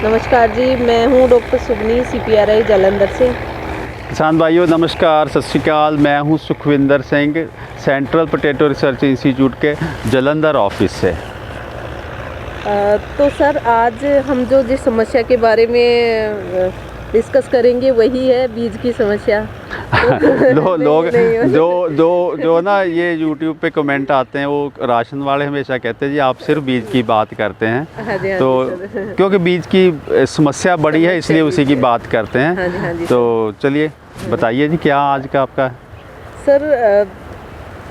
नमस्कार जी, मैं हूँ डॉक्टर सुगनी CPRI जालंधर से। किसान भाइयों नमस्कार, सत श्री अकाल। मैं हूं Sukhvinder Singh, central potato research institute के जालंधर ऑफिस से। तो सर आज हम जिस समस्या के बारे में डिस्कस करेंगे वही है बीज की समस्या। लोग जो ना ये YouTube पे कमेंट आते हैं, वो राशन वाले हमेशा कहते हैं जी आप सिर्फ बीज की बात करते हैं। हाँ जी, तो क्योंकि बीज की समस्या बड़ी है इसलिए उसी की बात करते हैं। हाँ जी, तो चलिए बताइए जी क्या आज का आपका। सर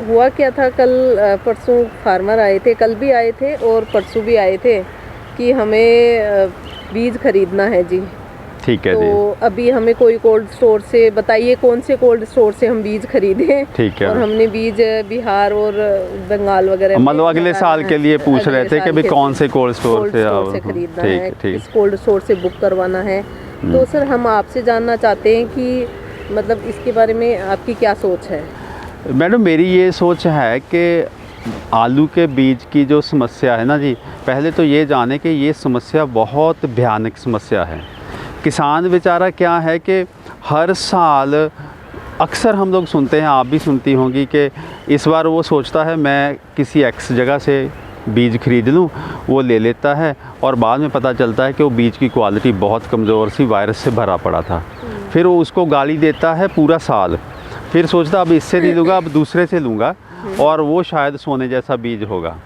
हुआ क्या था, कल परसों फार्मर आए थे, कल भी आए थे और परसों भी आए थे कि हमें बीज खरीदना है जी। ठीक है तो जी। अभी हमें कोई कोल्ड स्टोर से बताइए कौन से कोल्ड स्टोर से हम बीज खरीदें। ठीक है। और हमने बीज बिहार और बंगाल वगैरह मतलब अगले साल के लिए पूछ रहे थे कि भाई कौन से कोल्ड स्टोर से खरीदना है, किस कोल्ड स्टोर से बुक करवाना है। तो सर हम आपसे जानना चाहते हैं कि मतलब इसके बारे में आपकी क्या सोच है। मैडम मेरी ये सोच है कि आलू के बीज की जो समस्या है ना जी, पहले तो ये जाने कि ये समस्या बहुत भयानक समस्या है। किसान बेचारा क्या है कि हर साल अक्सर हम लोग सुनते हैं, आप भी सुनती होंगी कि इस बार वो सोचता है मैं किसी एक्स जगह से बीज खरीद लूँ, वो ले लेता है और बाद में पता चलता है कि वो बीज की क्वालिटी बहुत कमज़ोर सी वायरस से भरा पड़ा था। फिर वो उसको गाली देता है पूरा साल, फिर सोचता अब इससे नहीं लूँगा, अब दूसरे से लूँगा और वो शायद सोने जैसा बीज होगा।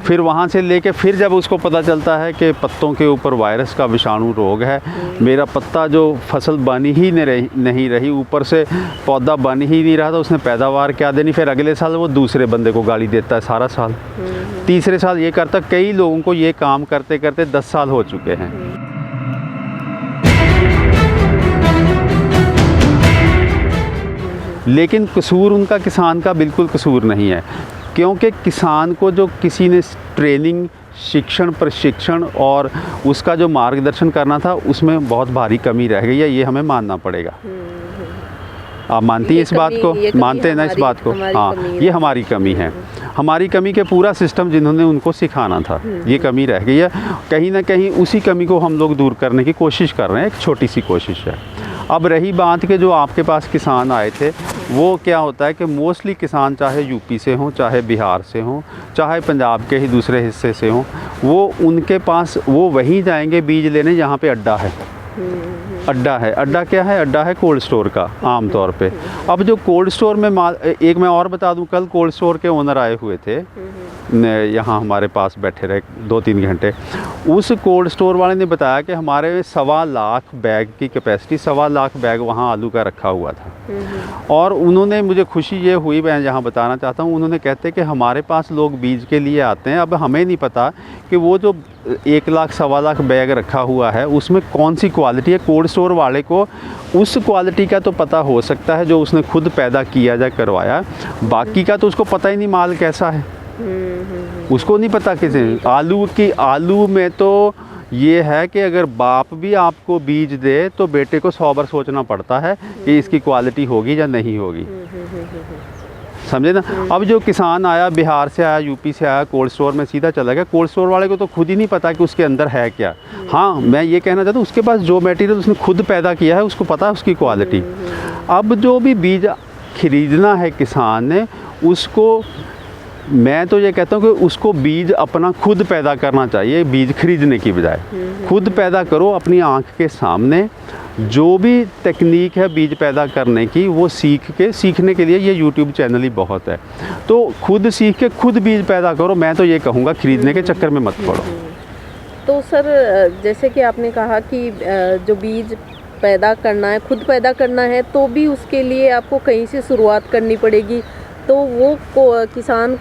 फिर वहाँ से लेके फिर जब उसको पता चलता है कि पत्तों के ऊपर वायरस का विषाणु रोग है, मेरा पत्ता जो फसल बनी ही नहीं रही, ऊपर से पौधा बन ही नहीं रहा था, उसने पैदावार क्या देनी। फिर अगले साल वो दूसरे बंदे को गाली देता है सारा साल, तीसरे साल ये करता। कई लोगों को ये काम करते करते 10 साल हो चुके हैं। लेकिन कसूर उनका किसान का बिल्कुल कसूर नहीं है, क्योंकि किसान को जो किसी ने ट्रेनिंग, शिक्षण, प्रशिक्षण और उसका जो मार्गदर्शन करना था उसमें बहुत भारी कमी रह गई है, ये हमें मानना पड़ेगा। आप मानती हैं इस बात को? मानते हैं ना इस बात को? हाँ, ये हमारी कमी है। हमारी कमी के पूरा सिस्टम जिन्होंने उनको सिखाना था, ये कमी रह गई है। कहीं ना कहीं उसी कमी को हम लोग दूर करने की कोशिश कर रहे हैं, एक छोटी सी कोशिश है। अब रही बात कि जो आपके पास किसान आए थे, वो क्या होता है कि मोस्टली किसान चाहे यूपी से हों, चाहे बिहार से हों, चाहे पंजाब के ही दूसरे हिस्से से हों, वो उनके पास वो वहीं जाएंगे बीज लेने जहाँ पे अड्डा है। अड्डा है, अड्डा क्या है? अड्डा है कोल्ड स्टोर का आम तौर पे। अब जो कोल्ड स्टोर में एक मैं और बता दूं, कल कोल्ड स्टोर के ओनर आए हुए थे यहाँ हमारे पास बैठे रहे 2-3 घंटे। उस कोल्ड स्टोर वाले ने बताया कि हमारे 1.25 लाख बैग की कैपेसिटी, 1.25 लाख बैग वहाँ आलू का रखा हुआ था। और उन्होंने, मुझे खुशी ये हुई, मैं यहाँ बताना चाहता हूँ, उन्होंने कहते कि हमारे पास लोग बीज के लिए आते हैं, अब हमें नहीं पता कि वो जो 1 लाख 1.25 लाख बैग रखा हुआ है उसमें कौन सी क्वालिटी है। कोल्ड स्टोर वाले को उस क्वालिटी का तो पता हो सकता है जो उसने खुद पैदा किया या करवाया, बाकी का तो उसको पता ही नहीं माल कैसा है, उसको नहीं पता किसी। आलू में तो ये है कि अगर बाप भी आपको बीज दे तो बेटे को 100 बार सोचना पड़ता है कि इसकी क्वालिटी होगी या नहीं होगी, समझे ना। अब जो किसान आया, बिहार से आया, यूपी से आया, कोल्ड स्टोर में सीधा चला गया, कोल्ड स्टोर वाले को तो खुद ही नहीं पता कि उसके अंदर है क्या। हाँ, मैं ये कहना चाहता हूँ उसके पास जो मटेरियल उसने खुद पैदा किया है उसको पता है उसकी क्वालिटी। अब जो भी बीज खरीदना है किसान ने, उसको मैं तो ये कहता हूँ कि उसको बीज अपना खुद पैदा करना चाहिए, बीज खरीदने की बजाय। खुद पैदा करो अपनी आँख के सामने। जो भी तकनीक है बीज पैदा करने की, वो सीखने के लिए ये YouTube चैनल ही बहुत है। तो खुद सीख के खुद बीज पैदा करो। मैं तो ये कहूँगा खरीदने के चक्कर में मत पड़ो। तो सर जैसे कि आपने कहा कि जो बीज पैदा करना है, खुद पैदा करना है, तो भी उसके लिए आपको कहीं से शुरुआत करनी पड़ेगी। तो वो किसानों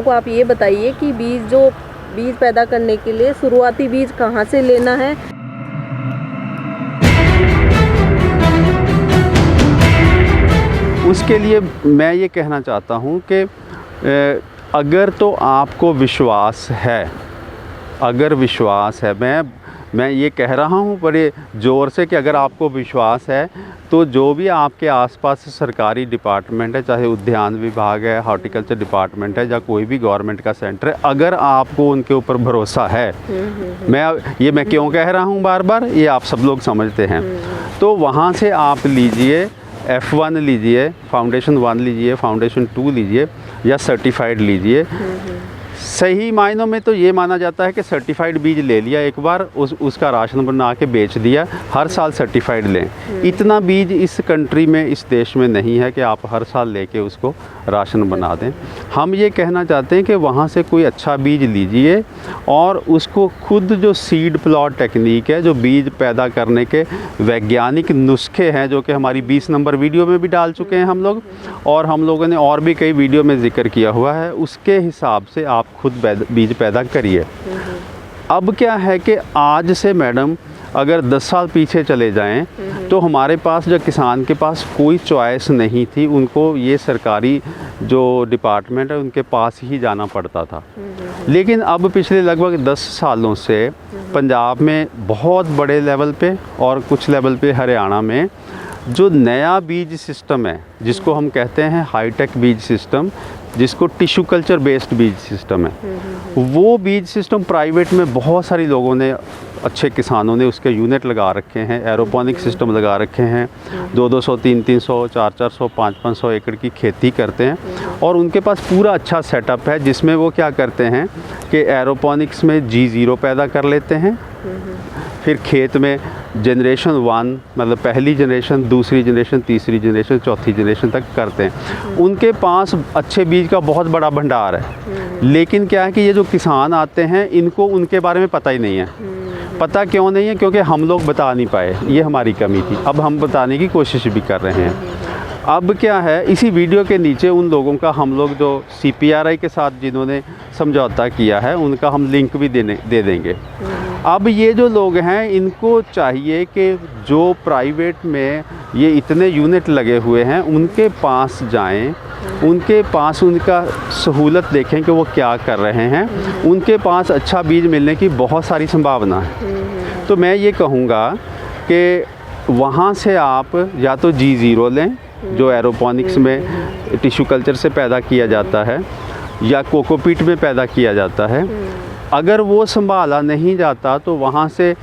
को आप ये बताइए कि बीज पैदा करने के लिए शुरुआती बीज कहाँ से लेना है। उसके लिए मैं ये कहना चाहता हूँ कि अगर तो आपको विश्वास है, मैं मैं ये कह रहा हूँ बड़े ज़ोर से कि अगर आपको विश्वास है तो जो भी आपके आसपास सरकारी डिपार्टमेंट है, चाहे उद्यान विभाग है, हॉर्टिकल्चर डिपार्टमेंट है या कोई भी गवर्नमेंट का सेंटर है, अगर आपको उनके ऊपर भरोसा है, मैं क्यों कह रहा हूँ बार बार, ये आप सब लोग समझते हैं, तो वहाँ से आप लीजिए, F1 लीजिए, फाउंडेशन 1 लीजिए, फाउंडेशन 2 लीजिए या सर्टिफाइड लीजिए। सही मायनों में तो ये माना जाता है कि सर्टिफाइड बीज ले लिया एक बार, उसका राशन बना के बेच दिया, हर साल सर्टिफाइड लें। इतना बीज इस कंट्री में, इस देश में नहीं है कि आप हर साल लेके उसको राशन बना दें। हम ये कहना चाहते हैं कि वहाँ से कोई अच्छा बीज लीजिए और उसको खुद, जो सीड प्लॉट टेक्निक है, जो बीज पैदा करने के वैज्ञानिक नुस्खे हैं, जो कि हमारी 20 नंबर वीडियो में भी डाल चुके हैं हम लोग, और हम लोगों ने और भी कई वीडियो में जिक्र किया हुआ है, उसके हिसाब से आप खुद बीज पैदा करिए। अब क्या है कि आज से मैडम अगर 10 साल पीछे चले जाएं तो हमारे पास, जो किसान के पास कोई चॉइस नहीं थी, उनको ये सरकारी जो डिपार्टमेंट है उनके पास ही जाना पड़ता था। लेकिन अब पिछले लगभग 10 सालों से पंजाब में बहुत बड़े लेवल पे और कुछ लेवल पे हरियाणा में जो नया बीज सिस्टम है, जिसको हम कहते हैं हाईटेक बीज सिस्टम, जिसको टिश्यू कल्चर बेस्ड बीज सिस्टम है, वो बीज सिस्टम प्राइवेट में बहुत सारे लोगों ने, अच्छे किसानों ने उसके यूनिट लगा रखे हैं, एरोपोनिक सिस्टम लगा रखे हैं, 200, 300, 400, 500 एकड़ की खेती करते हैं और उनके पास पूरा अच्छा सेटअप है, जिसमें वो क्या करते हैं कि एरोपोनिक्स में G0 पैदा कर लेते हैं, फिर खेत में जनरेशन 1, मतलब पहली जनरेशन, दूसरी जनरेशन, तीसरी जनरेशन, चौथी जनरेशन तक करते हैं। उनके पास अच्छे बीज का बहुत बड़ा भंडार है। लेकिन क्या है कि ये जो किसान आते हैं, इनको उनके बारे में पता ही नहीं है। पता क्यों नहीं है? क्योंकि हम लोग बता नहीं पाए, ये हमारी कमी थी। अब हम बताने की कोशिश भी कर रहे हैं। अब क्या है, इसी वीडियो के नीचे उन लोगों का, हम लोग जो CPRI के साथ जिन्होंने समझौता किया है, उनका हम लिंक भी दे देंगे। अब ये जो लोग हैं, इनको चाहिए कि जो प्राइवेट में ये इतने यूनिट लगे हुए हैं, उनके पास जाएं, उनके पास उनका सहूलत देखें कि वो क्या कर रहे हैं। उनके पास अच्छा बीज मिलने की बहुत सारी संभावना है। तो मैं ये कहूँगा कि वहाँ से आप या तो G0 लें, जो एरोपोनिक्स में टिश्यू कल्चर से पैदा किया जाता है, या कोकोपीट में पैदा किया जाता है। अगर वो संभाला नहीं जाता तो वहाँ से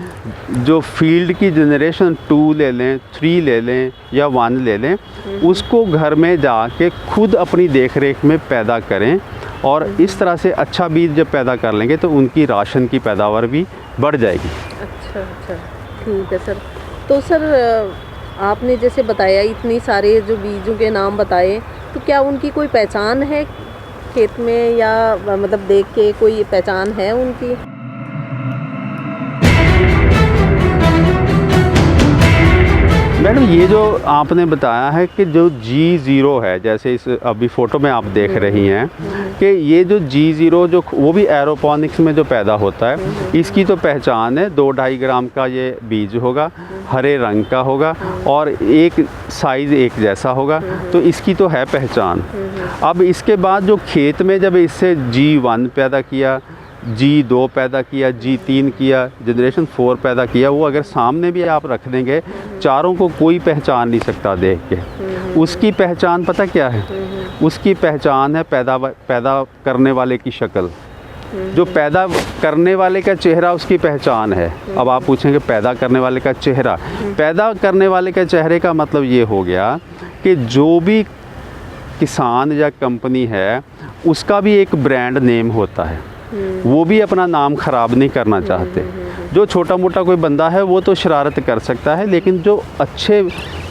जो फील्ड की जनरेशन 2 ले लें, 3 ले लें या 1 ले लें, उसको घर में जाके खुद अपनी देखरेख में पैदा करें। और इस तरह से अच्छा बीज जब पैदा कर लेंगे तो उनकी राशन की पैदावार भी बढ़ जाएगी। अच्छा, ठीक है सर। तो सर, आपने जैसे बताया, इतनी सारे जो बीजों के नाम बताए, तो क्या उनकी कोई पहचान है खेत में, या मतलब देख के कोई पहचान है उनकी? मैडम, ये जो आपने बताया है कि जो G0 है, जैसे इस अभी फ़ोटो में आप देख रही हैं कि ये जो G0 जो वो भी एरोपोनिक्स में जो पैदा होता है, इसकी तो पहचान है। 2-2.5 ग्राम का ये बीज होगा, हरे रंग का होगा और एक साइज़ एक जैसा होगा, तो इसकी तो है पहचान। अब इसके बाद जो खेत में जब इससे G1 पैदा किया, G2 पैदा किया, G3 किया, जनरेशन 4 पैदा किया, वो अगर सामने भी आप रख देंगे, चारों को कोई पहचान नहीं सकता देख के। उसकी पहचान पता क्या है? उसकी पहचान है पैदा करने वाले की शक्ल। जो पैदा करने वाले का चेहरा उसकी पहचान है। अब आप पूछेंगे पैदा करने वाले का चेहरा, पैदा करने वाले के चेहरे का मतलब ये हो गया कि जो भी किसान या कंपनी है, उसका भी एक ब्रांड नेम होता है। वो भी अपना नाम ख़राब नहीं करना चाहते। जो छोटा मोटा कोई बंदा है वो तो शरारत कर सकता है, लेकिन जो अच्छे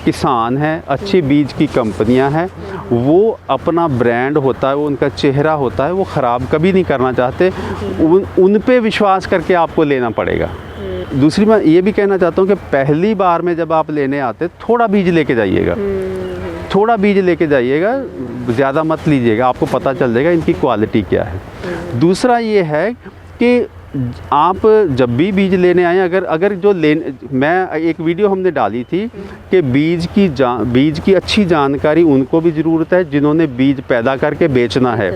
किसान हैं, अच्छी बीज की कंपनियां हैं, वो अपना ब्रांड होता है, वो उनका चेहरा होता है, वो ख़राब कभी नहीं करना चाहते। उन पे विश्वास करके आपको लेना पड़ेगा। दूसरी मैं ये भी कहना चाहता हूँ कि पहली बार में जब आप लेने आते, थोड़ा बीज लेके जाइएगा, थोड़ा बीज लेके जाइएगा, ज़्यादा मत लीजिएगा, आपको पता चल जाएगा इनकी क्वालिटी क्या है। दूसरा ये है कि आप जब भी बीज लेने आए, अगर जो मैं एक वीडियो हमने डाली थी कि बीज की अच्छी जानकारी उनको भी ज़रूरत है जिन्होंने बीज पैदा करके बेचना है।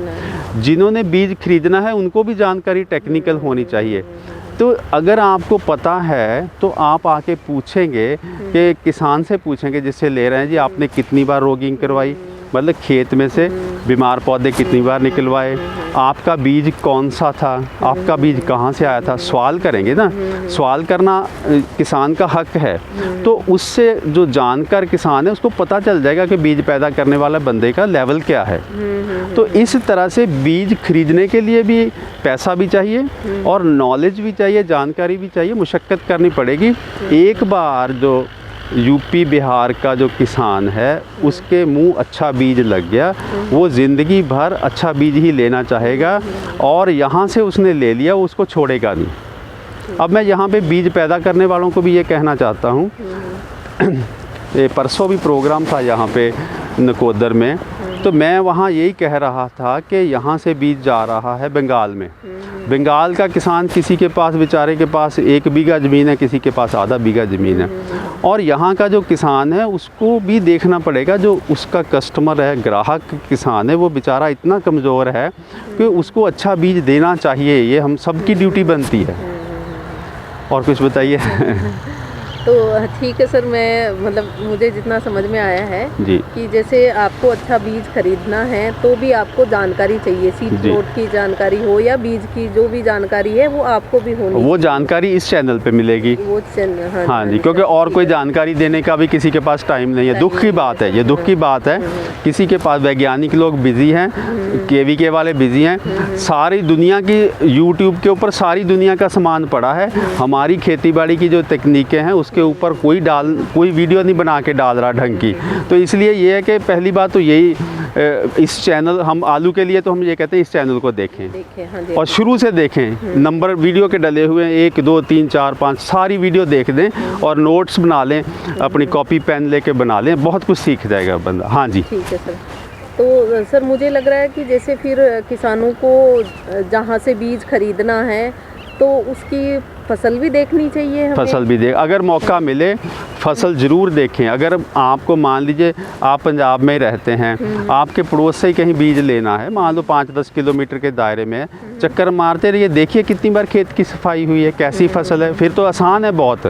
जिन्होंने बीज खरीदना है उनको भी जानकारी टेक्निकल होनी चाहिए। तो अगर आपको पता है तो आप आके पूछेंगे कि किसान से पूछेंगे जिससे ले रहे हैं, जी आपने कितनी बार रोगिंग करवाई, मतलब खेत में से बीमार पौधे कितनी बार निकलवाए, आपका बीज कौन सा था, आपका बीज कहाँ से आया था। सवाल करेंगे ना, सवाल करना किसान का हक है। तो उससे जो जानकार किसान है उसको पता चल जाएगा कि बीज पैदा करने वाला बंदे का लेवल क्या है। तो इस तरह से बीज खरीदने के लिए भी पैसा भी चाहिए और नॉलेज भी चाहिए, जानकारी भी चाहिए, मुशक्क़त करनी पड़ेगी। एक बार जो यूपी बिहार का जो किसान है उसके मुंह अच्छा बीज लग गया, वो ज़िंदगी भर अच्छा बीज ही लेना चाहेगा और यहाँ से उसने ले लिया वो उसको छोड़ेगा नहीं। अब मैं यहाँ पे बीज पैदा करने वालों को भी ये कहना चाहता हूँ, ये परसों भी प्रोग्राम था यहाँ पे नकोदर में, तो मैं वहाँ यही कह रहा था कि यहाँ से बीज जा रहा है बंगाल में। बंगाल का किसान, किसी के पास बेचारे के पास 1 बीघा ज़मीन है, किसी के पास आधा बीघा ज़मीन है, और यहाँ का जो किसान है उसको भी देखना पड़ेगा। जो उसका कस्टमर है, ग्राहक किसान है, वो बेचारा इतना कमज़ोर है कि उसको अच्छा बीज देना चाहिए। ये हम सबकी ड्यूटी बनती है। और कुछ बताइए। तो ठीक है सर, मैं मतलब मुझे जितना समझ में आया है जी, कि जैसे आपको अच्छा बीज खरीदना है तो भी आपको जानकारी चाहिए, सीड प्लॉट की जानकारी हो या बीज की जो भी जानकारी है वो आपको भी होनी। वो जानकारी इस चैनल पे मिलेगी। वो चैनल, हाँ जी, क्योंकि और कोई जानकारी देने का भी किसी के पास टाइम नहीं है। दुख की बात है, ये दुख की बात है। किसी के पास, वैज्ञानिक लोग बिज़ी हैं, KVK वाले बिज़ी हैं, सारी दुनिया की यूट्यूब के ऊपर सारी दुनिया का सामान पड़ा है। हमारी खेतीबाड़ी की जो तकनीकें हैं उसके ऊपर कोई वीडियो नहीं बना के डाल रहा ढंग की। तो इसलिए ये है कि पहली बात तो यही, इस चैनल, हम आलू के लिए तो हम ये कहते हैं इस चैनल को देखें हाँ जी, और शुरू से देखें। नंबर वीडियो के डले हुए हैं, 1 2 3 4 5 सारी वीडियो देख दें और नोट्स बना लें, अपनी कॉपी पेन लेके बना लें, बहुत कुछ सीख जाएगा बंदा। हाँ जी, ठीक है सर। तो सर मुझे लग रहा है कि जैसे फिर किसानों को जहाँ से बीज खरीदना है तो उसकी फसल भी देखनी चाहिए हमें। फसल भी देख, अगर मौका मिले फसल ज़रूर देखें। अगर आपको मान लीजिए आप पंजाब में ही रहते हैं, आपके पड़ोस से ही कहीं बीज लेना है, मान लो 5-10 किलोमीटर के दायरे में, चक्कर मारते रहिए, देखिए कितनी बार खेत की सफाई हुई है, कैसी फसल है। फिर तो आसान है बहुत,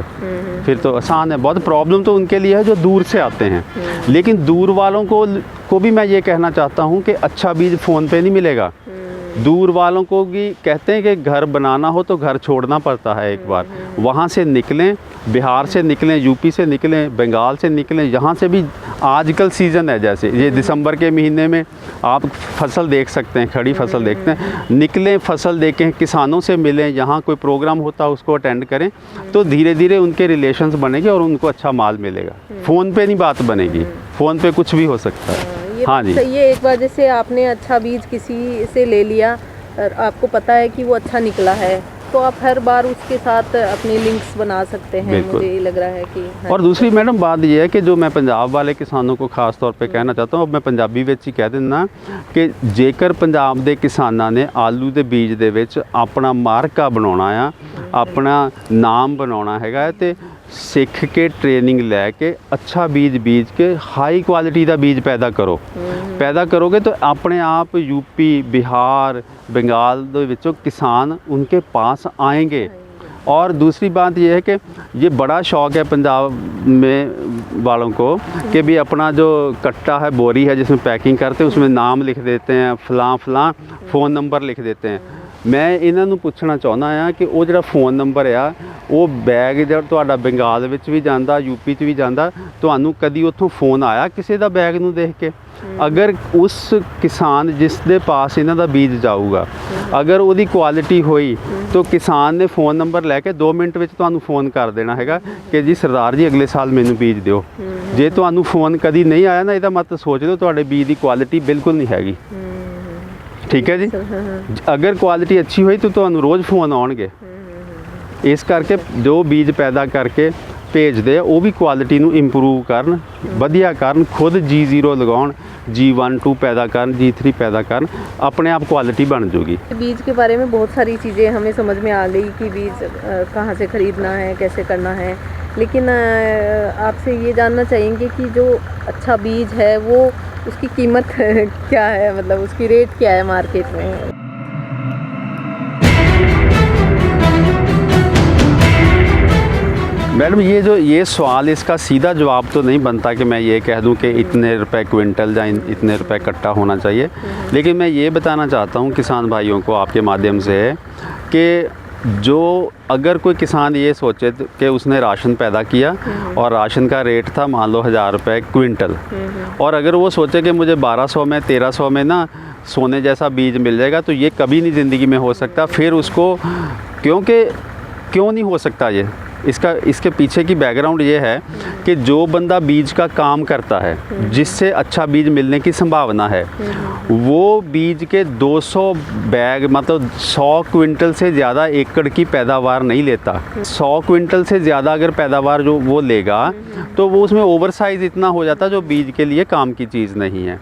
फिर तो आसान है बहुत। प्रॉब्लम तो उनके लिए है जो दूर से आते हैं, लेकिन दूर वालों को भी मैं ये कहना चाहता हूँ कि अच्छा बीज फ़ोन पे नहीं मिलेगा। दूर वालों को भी कहते हैं कि घर बनाना हो तो घर छोड़ना पड़ता है एक बार। वहाँ से निकलें, बिहार से निकलें, यूपी से निकलें, बंगाल से निकलें, यहाँ से भी आजकल सीज़न है, जैसे ये दिसंबर के महीने में आप फसल देख सकते हैं, खड़ी फसल देखते हैं। निकलें, फसल देखें, किसानों से मिलें, यहाँ कोई प्रोग्राम होता है उसको अटेंड करें, तो धीरे धीरे उनके रिलेशंस बनेंगे और उनको अच्छा माल मिलेगा। फ़ोन पे नहीं बात बनेगी, फ़ोन पे कुछ भी हो सकता है। हाँ जी, सही है। एक बार जैसे आपने अच्छा बीज किसी से ले लिया और आपको पता है कि वो अच्छा निकला है, तो आप हर बार उसके साथ अपने लिंक्स बना सकते हैं। मुझे लग रहा है कि और दूसरी मैडम बात ये है कि जो मैं पंजाब वाले किसानों को खास तौर पे कहना चाहता हूँ, अब मैं पंजाबी विच ही कह देना कि जेकर पंजाब के किसानां ने आलू के बीज दे विच अपना मार्का बनाउणा आ, अपना नाम बनाउणा हैगा, ते सिख के ट्रेनिंग लैके अच्छा बीज के हाई क्वालिटी का बीज पैदा करो। पैदा करोगे तो अपने आप यूपी, बिहार, बंगाल दे विचों किसान उनके पास आएंगे। और दूसरी बात यह है कि ये बड़ा शौक़ है पंजाब में वालों को कि भी अपना जो कट्टा है, बोरी है जिसमें पैकिंग करते हैं, उसमें नाम लिख देते हैं, फलां फलां फ़ोन नंबर लिख देते हैं। मैं इन्हां नूं पुछना चाहुंदा आ कि वो जिहड़ा फ़ोन नंबर आ, वो बैग जिहड़ा तुहाडा बंगाल विच भी जांदा, यूपी च भी जांदा, तुहानूं कदी उत्थों फ़ोन आया किसी दा बैग नूं देख के? अगर उस किसान जिस दे पास इन्हां दा बीज जाऊगा, अगर उहदी क्वालिटी होई तो किसान ने फ़ोन नंबर लैके 2 मिनट विच तुहानूं फ़ोन कर देना हैगा कि जी सरदार जी अगले साल मैनूं बीज दिओ। जे तुहानूं फ़ोन कदी नहीं आया ना, इहदा मतलब सोच लो तुहाडे बीज की क्वालिटी बिल्कुल नहीं हैगी। ठीक है जी, अगर क्वालिटी अच्छी हुई तो तुहानूं रोज़ फ़ोन आउणगे। इस करके जो बीज पैदा करके भेजते हैं वो भी क्वालिटी नूं इंप्रूव करन, वधिया करन, खुद G0 लगाउण, G12 पैदा करन, G3 पैदा करन, अपने आप क्वालिटी बन जूगी। बीज के बारे में बहुत सारी चीज़ें हमें समझ में आ गई कि बीज कहाँ से ख़रीदना है, कैसे करना है, लेकिन आपसे ये जानना चाहेंगे कि जो अच्छा बीज है वो उसकी कीमत क्या है, मतलब उसकी रेट क्या है मार्केट में? मैडम ये सवाल, इसका सीधा जवाब तो नहीं बनता कि मैं ये कह दूं कि इतने रुपए क्विंटल या इतने रुपए कट्टा होना चाहिए, लेकिन मैं ये बताना चाहता हूं किसान भाइयों को आपके माध्यम से कि जो अगर कोई किसान ये सोचे कि उसने राशन पैदा किया और राशन का रेट था मान लो 1000 रुपये क्विंटल, और अगर वो सोचे कि मुझे 1200 में 1300 में ना सोने जैसा बीज मिल जाएगा, तो ये कभी नहीं ज़िंदगी में हो सकता। फिर उसको क्यों नहीं हो सकता ये, इसके पीछे की बैकग्राउंड ये है कि जो बंदा बीज का काम करता है, जिससे अच्छा बीज मिलने की संभावना है, वो बीज के 200 बैग मतलब 100 क्विंटल से ज़्यादा एकड़ की पैदावार नहीं लेता। 100 क्विंटल से ज़्यादा अगर पैदावार जो वो लेगा तो वो उसमें ओवर साइज़ इतना हो जाता जो बीज के लिए काम की चीज़ नहीं है।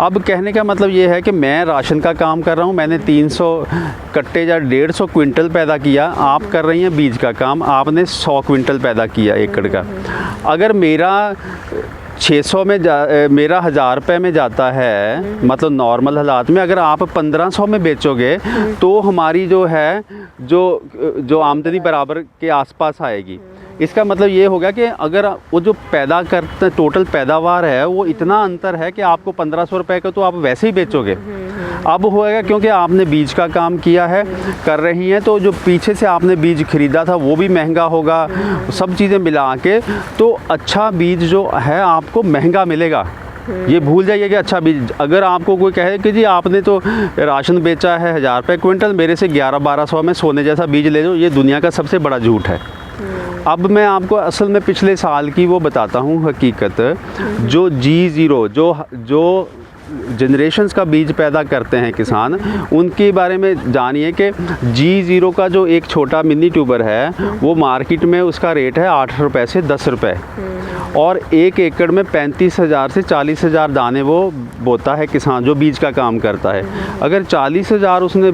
अब कहने का मतलब ये है कि मैं राशन का काम कर रहा हूँ, मैंने 300 कट्टे या 150 क्विंटल पैदा किया, आप कर रही हैं बीज का काम, आपने 100 क्विंटल पैदा किया एकड़ का। अगर मेरा 600 में मेरा 1000 रुपये में जाता है, मतलब नॉर्मल हालात में, अगर आप 1500 में बेचोगे तो हमारी जो है जो आमदनी बराबर के आसपास आएगी। इसका मतलब ये होगा कि अगर वो जो पैदा करते टोटल पैदावार है वो इतना अंतर है कि आपको 1500 रुपये का तो आप वैसे ही बेचोगे। अब होएगा क्योंकि आपने बीज का काम किया है, कर रही हैं, तो जो पीछे से आपने बीज ख़रीदा था वो भी महंगा होगा, सब चीज़ें मिला के तो अच्छा बीज जो है आपको महंगा मिलेगा। ये भूल जाइए कि अच्छा बीज, अगर आपको कोई कहे कि जी आपने तो राशन बेचा है 1000 रुपये क्विंटल, मेरे से 1100-1200 में सोने जैसा बीज ले लो, ये दुनिया का सबसे बड़ा झूठ है। अब मैं आपको असल में पिछले साल की वो बताता हूँ हकीकत। जो G0 जो जनरेशन्स का बीज पैदा करते हैं किसान, उनके बारे में जानिए कि G0 का जो एक छोटा मिनी ट्यूबर है वो मार्केट में उसका रेट है 8 रुपये से 10 रुपये, और 1 एकड़ में 35,000 से 40,000 दाने वो बोता है किसान जो बीज का काम करता है। अगर 40,000 उसने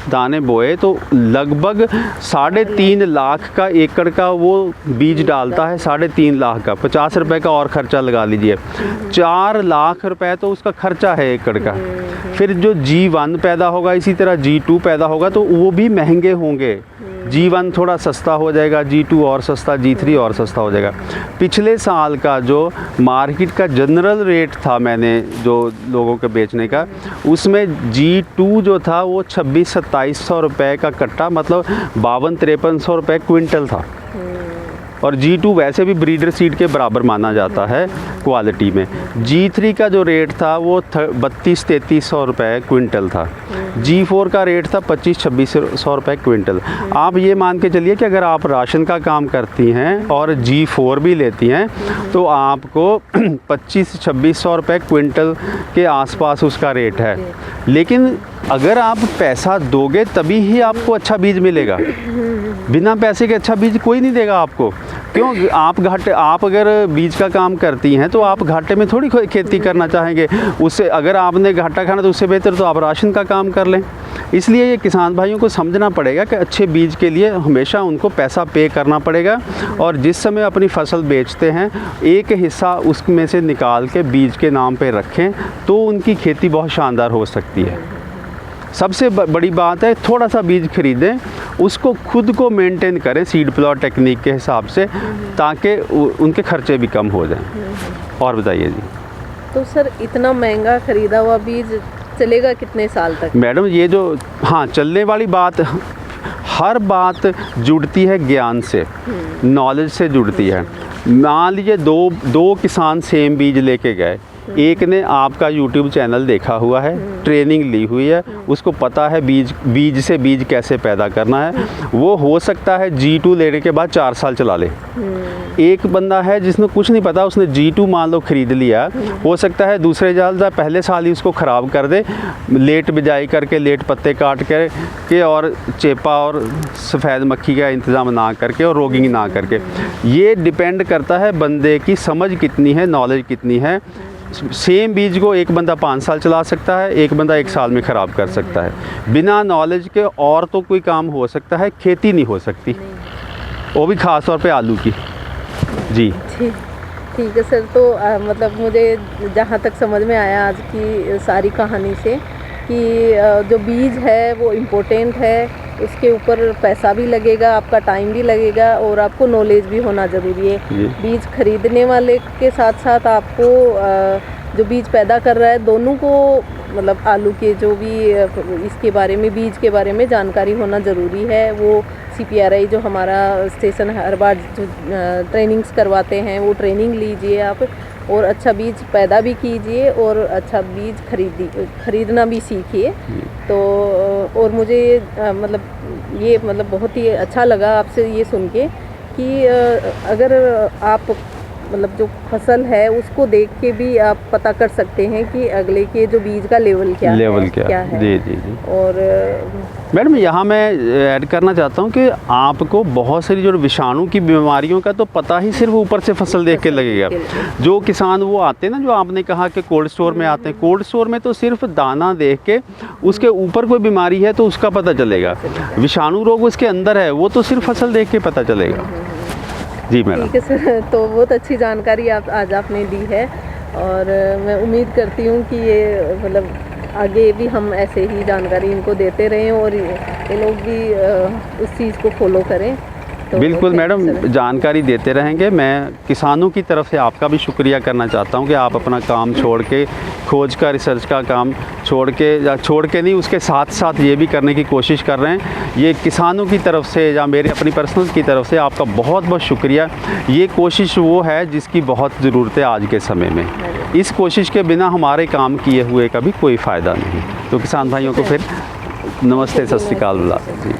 दाने बोए तो लगभग 3.5 लाख का एकड़ का वो बीज डालता है, 3.5 लाख का, 50 रुपये का और ख़र्चा लगा लीजिए, 4 लाख रुपए तो उसका खर्चा है एकड़ का। फिर जो G1 पैदा होगा, इसी तरह G2 पैदा होगा, तो वो भी महंगे होंगे। G1 थोड़ा सस्ता हो जाएगा, G2 और सस्ता, G3 और सस्ता हो जाएगा। पिछले साल का जो मार्केट का जनरल रेट था मैंने जो लोगों के बेचने का, उसमें G2 जो था वो 2600-2700 रुपये का कट्टा, मतलब 52-5300 रुपये क्विंटल था। और G2 वैसे भी ब्रीडर सीड के बराबर माना जाता है क्वालिटी में। G3 का जो रेट था वो 32-3300 रुपये क्विंटल था। G4 का रेट था 25-2600 रुपये क्विंटल। आप ये मान के चलिए कि अगर आप राशन का काम करती हैं और G4 भी लेती हैं तो आपको 25-2600 रुपये क्विंटल के आसपास उसका रेट है। लेकिन अगर आप पैसा दोगे तभी ही आपको अच्छा बीज मिलेगा, बिना पैसे के अच्छा बीज कोई नहीं देगा आपको। क्यों? आप अगर बीज का काम करती हैं तो आप घाटे में थोड़ी खेती करना चाहेंगे। उससे अगर आपने घाटा खाना तो उससे बेहतर तो आप राशन का काम कर लें। इसलिए ये किसान भाइयों को समझना पड़ेगा कि अच्छे बीज के लिए हमेशा उनको पैसा पे करना पड़ेगा, और जिस समय अपनी फसल बेचते हैं एक हिस्सा उसमें से निकाल के बीज के नाम पे रखें तो उनकी खेती बहुत शानदार हो सकती है। सबसे बड़ी बात है थोड़ा सा बीज खरीदें, उसको खुद को मेंटेन करें सीड प्लॉट टेक्निक के हिसाब से, ताकि उनके खर्चे भी कम हो जाएं। और बताइए जी। तो सर इतना महंगा ख़रीदा हुआ बीज चलेगा कितने साल तक? मैडम ये जो चलने वाली बात, हर बात जुड़ती है ज्ञान से, नॉलेज से जुड़ती है। मान लीजिए दो किसान सेम बीज लेके गए, एक ने आपका YouTube चैनल देखा हुआ है, ट्रेनिंग ली हुई है, उसको पता है बीज से बीज कैसे पैदा करना है, वो हो सकता है G2 लेने के बाद 4 साल चला ले। एक बंदा है जिसने कुछ नहीं पता, उसने G2 मान लो ख़रीद लिया, हो सकता है दूसरे साल पहले साल ही उसको ख़राब कर दे, लेट बिजाई करके, लेट पत्ते काट के और चेपा और सफ़ेद मक्खी का इंतज़ाम ना करके और रोगिंग ना करके। ये डिपेंड करता है बंदे की समझ कितनी है, नॉलेज कितनी है। सेम बीज को एक बंदा 5 साल चला सकता है, एक बंदा 1 साल में ख़राब कर सकता है। बिना नॉलेज के और तो कोई काम हो सकता है, खेती नहीं हो सकती, वो भी ख़ास तौर पे आलू की। जी ठीक है सर। तो मतलब मुझे जहाँ तक समझ में आया आज की सारी कहानी से कि जो बीज है वो इम्पोर्टेंट है, उसके ऊपर पैसा भी लगेगा, आपका टाइम भी लगेगा और आपको नॉलेज भी होना ज़रूरी है। जी। बीज खरीदने वाले के साथ साथ आपको जो बीज पैदा कर रहा है दोनों को, मतलब आलू के जो भी इसके बारे में, बीज के बारे में जानकारी होना ज़रूरी है। वो CPRI जो हमारा स्टेशन हर बार जो ट्रेनिंग्स करवाते हैं वो ट्रेनिंग लीजिए आप, और अच्छा बीज पैदा भी कीजिए और अच्छा बीज खरीदना भी सीखिए। तो और मुझे ये बहुत ही अच्छा लगा आपसे ये सुन के कि अगर आप जो फसल है उसको देख के भी आप पता कर सकते हैं कि अगले के जो बीज का लेवल क्या है। जी जी जी। और मैडम यहाँ मैं ऐड करना चाहता हूँ कि आपको बहुत सारी जो विषाणु की बीमारियों का तो पता ही सिर्फ ऊपर से फसल देख के लगेगा। जो किसान वो आते हैं ना, जो आपने कहा कि कोल्ड स्टोर में आते हैं, कोल्ड स्टोर में तो सिर्फ दाना देख के उसके ऊपर कोई बीमारी है तो उसका पता चलेगा, विषाणु रोग उसके अंदर है वो तो सिर्फ फसल देख के पता चलेगा। जी मैडम। ठीक है सर, तो बहुत अच्छी जानकारी आज आपने दी है और मैं उम्मीद करती हूँ कि ये आगे भी हम ऐसे ही जानकारी इनको देते रहें और ये लोग भी उस चीज़ को फॉलो करें। तो बिल्कुल मैडम, जानकारी देते रहेंगे। मैं किसानों की तरफ से आपका भी शुक्रिया करना चाहता हूं कि आप अपना काम छोड़ के, खोज का, रिसर्च का काम छोड़ के नहीं, उसके साथ साथ ये भी करने की कोशिश कर रहे हैं। ये किसानों की तरफ से या मेरे अपनी पर्सनल की तरफ से आपका बहुत बहुत शुक्रिया। ये कोशिश वो है जिसकी बहुत ज़रूरत है आज के समय में। इस कोशिश के बिना हमारे काम किए हुए का भी कोई फ़ायदा नहीं। तो किसान भाइयों को फिर नमस्ते, सत श्री अकाल। जी।